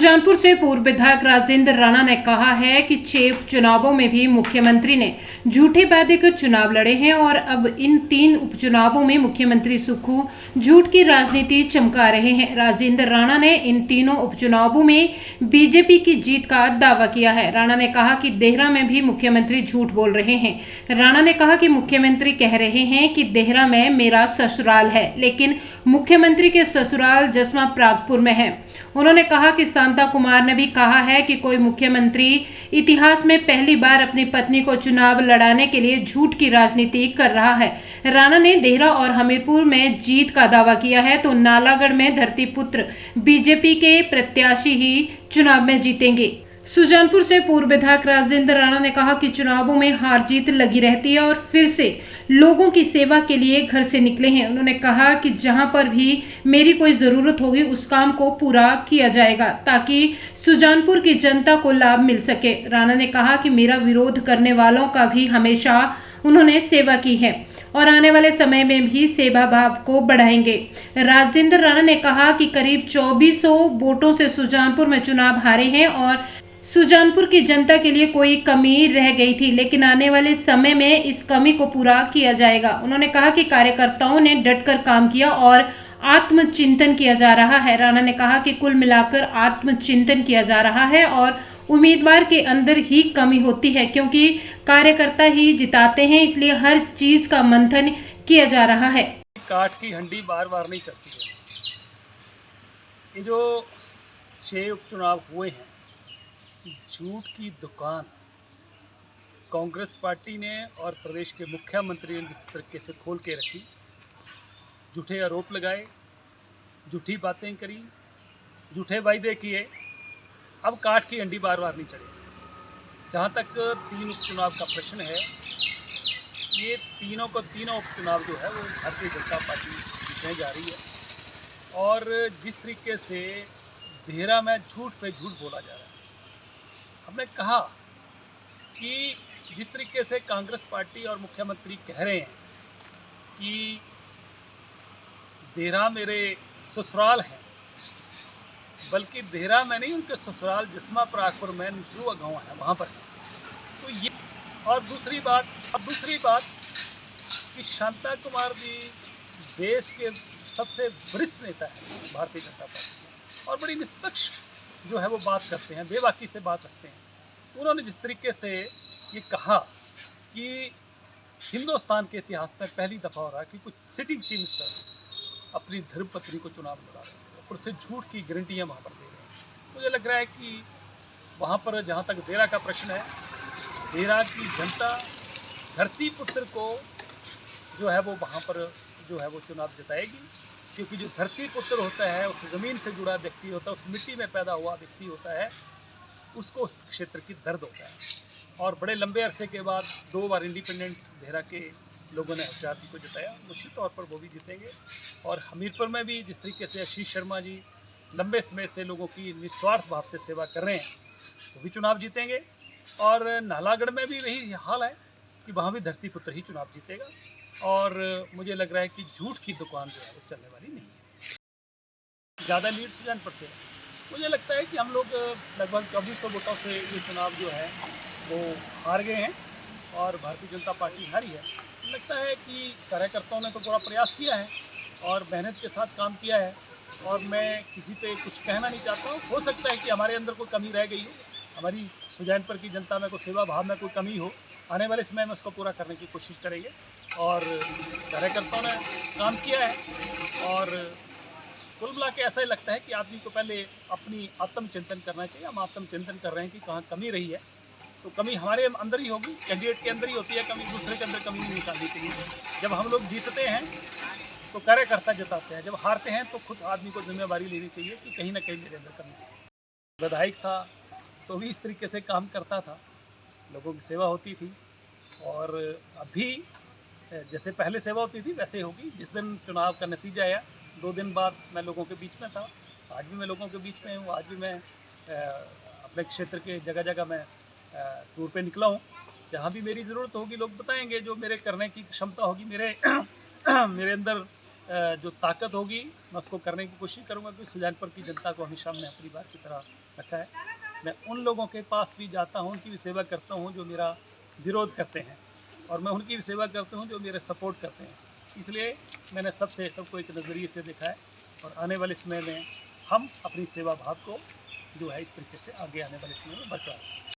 सुजानपुर से पूर्व विधायक राजेंद्र राणा ने कहा है कि 6 उपचुनावों में भी मुख्यमंत्री ने झूठे वादे कर चुनाव लड़े हैं और अब इन 3 उपचुनावों में मुख्यमंत्री सुक्खू झूठ की राजनीति चमका रहे हैं। राजेंद्र राणा ने इन तीनों उपचुनावों में बीजेपी की जीत का दावा किया है। राणा ने कहा कि देहरा में भी मुख्यमंत्री झूठ बोल रहे हैं। राणा ने कहा कि मुख्यमंत्री कह रहे हैं कि देहरा में मेरा ससुराल है, लेकिन मुख्यमंत्री के ससुराल जसमा प्रागपुर में है। उन्होंने कहा कि शांता कुमार ने भी कहा है कि कोई मुख्यमंत्री इतिहास में पहली बार अपनी पत्नी को चुनाव लड़ाने के लिए झूठ की राजनीति कर रहा है। राणा ने देहरा और हमीरपुर में जीत का दावा किया है तो नालागढ़ में धरतीपुत्र बीजेपी के प्रत्याशी ही चुनाव में जीतेंगे। सुजानपुर से पूर्व विधायक राजेंद्र राणा ने कहा कि चुनावों में हार जीत लगी रहती है और फिर से लोगों की सेवा के लिए घर से निकले हैं। उन्होंने कहा कि जहां पर भी मेरी कोई जरूरत होगी उस काम को पूरा किया जाएगा ताकि सुजानपुर की जनता को लाभ मिल सके। राणा ने कहा कि मेरा विरोध करने वालों का भी हमेशा उन्होंने सेवा की है और आने वाले समय में भी सेवा भाव को बढ़ाएंगे। राजेंद्र राणा ने कहा कि करीब 2400 वोटों से सुजानपुर में चुनाव हारे हैं और सुजानपुर की जनता के लिए कोई कमी रह गई थी, लेकिन आने वाले समय में इस कमी को पूरा किया जाएगा। उन्होंने कहा कि कार्यकर्ताओं ने डटकर काम किया और आत्मचिंतन किया जा रहा है। राणा ने कहा कि कुल मिलाकर आत्मचिंतन किया जा रहा है और उम्मीदवार के अंदर ही कमी होती है क्योंकि कार्यकर्ता ही जिताते हैं, इसलिए हर चीज का मंथन किया जा रहा है। काठ की हंडी बार बार नहीं चलती है। ये जो 6 उपचुनाव हुए हैं, झूठ की दुकान कांग्रेस पार्टी ने और प्रदेश के मुख्यमंत्री ने जिस तरीके से खोल के रखी, झूठे आरोप लगाए, झूठी बातें करी, झूठे वायदे किए, अब काठ की हंडी बार बार नहीं चढ़ी। जहाँ तक 3 उपचुनाव का प्रश्न है, ये तीनों उपचुनाव जो है वो भारतीय जनता पार्टी जीतने जा रही है और जिस तरीके से देहरा में झूठ पे झूठ बोला जा रहा है। हमने कहा कि जिस तरीके से कांग्रेस पार्टी और मुख्यमंत्री कह रहे हैं कि देहरा मेरे ससुराल हैं, बल्कि देहरा में नहीं, उनके ससुराल जसमा प्रागपुर में निशुआ गाँव है, वहाँ पर है। तो ये और दूसरी बात कि शांता कुमार जी देश के सबसे वरिष्ठ नेता है भारतीय जनता पार्टी और बड़ी निष्पक्ष जो है वो बात करते हैं, बेबाकी से बात रखते हैं। उन्होंने जिस तरीके से ये कहा कि हिंदुस्तान के इतिहास में पहली दफ़ा हो रहा है कि कुछ सिटिंग चीफ मिनिस्टर अपनी धर्मपत्नी को चुनाव लड़ा रहे हैं और उससे झूठ की गारंटियाँ वहाँ पर दे रहे हैं। मुझे लग रहा है कि वहाँ पर जहाँ तक देहरा का प्रश्न है, देहरा की जनता धरती पुत्र को जो है वो वहाँ पर जो है वो चुनाव जिताएगी, क्योंकि जो धरती पुत्र होता है, उस ज़मीन से जुड़ा व्यक्ति होता है, उस मिट्टी में पैदा हुआ व्यक्ति होता है, उसको उस क्षेत्र की दर्द होता है। और बड़े लंबे अरसे के बाद 2 बार इंडिपेंडेंट देहरा के लोगों ने होशियार जी को जिताया, निश्चित तौर पर वो भी जीतेंगे। और हमीरपुर में भी जिस तरीके से आशीष शर्मा जी लंबे समय से लोगों की निस्वार्थ भाव से सेवा कर रहे हैं, वो भी चुनाव जीतेंगे। और नालागढ़ में भी वही हाल है कि वहाँ भी धरती पुत्र ही चुनाव जीतेगा और मुझे लग रहा है कि झूठ की दुकान जो है वो चलने वाली नहीं है। ज़्यादा लीड सुजानपुर से मुझे लगता है कि हम लोग लगभग 2400 वोटों से ये चुनाव जो है वो हार गए हैं और भारतीय जनता पार्टी हारी है। लगता है कि कार्यकर्ताओं ने तो पूरा प्रयास किया है और मेहनत के साथ काम किया है और मैं किसी पे कुछ कहना नहीं चाहता हूँ। हो सकता है कि हमारे अंदर कोई कमी रह गई हो, हमारी सुजानपुर की जनता में कोई सेवा भाव में कोई कमी हो, आने वाले समय में उसको पूरा करने की कोशिश करेंगे। और कार्यकर्ताओं ने काम किया है और कुल मिला के ऐसा ही लगता है कि आदमी को पहले अपनी आत्मचिंतन करना चाहिए। हम आत्मचिंतन कर रहे हैं कि कहाँ कमी रही है, तो कमी हमारे अंदर ही होगी, कैंडिडेट के अंदर ही होती है कमी, दूसरे के अंदर कमी नहीं निकालनी चाहिए। जब हम लोग जीतते हैं तो कार्यकर्ता जिताते हैं, जब हारते हैं तो खुद आदमी को जिम्मेवारी लेनी चाहिए कि कहीं ना कहीं मेरे अंदर कमी है। विधायक था तो भी इस तरीके से काम करता था, लोगों की सेवा होती थी और अभी जैसे पहले सेवा होती थी वैसे होगी। जिस दिन चुनाव का नतीजा आया 2 दिन बाद मैं लोगों के बीच में था, आज भी मैं लोगों के बीच में हूँ। आज भी मैं अपने क्षेत्र के जगह जगह मैं टूर पे निकला हूँ। जहाँ भी मेरी ज़रूरत होगी लोग बताएंगे, जो मेरे करने की क्षमता होगी, मेरे अंदर जो ताकत होगी मैं उसको करने की कोशिश करूँगा कि सुजानपुर की जनता को हमेशा मैं अपनी बात की तरह रखा है। मैं उन लोगों के पास भी जाता हूँ, उनकी भी सेवा करता हूँ जो मेरा विरोध करते हैं, और मैं उनकी भी सेवा करता हूँ जो मेरे सपोर्ट करते हैं। इसलिए मैंने सबको एक नज़रिए से देखा है, और आने वाले समय में हम अपनी सेवा भाव को जो है इस तरीके से आगे आने वाले समय में बरकरार रखें।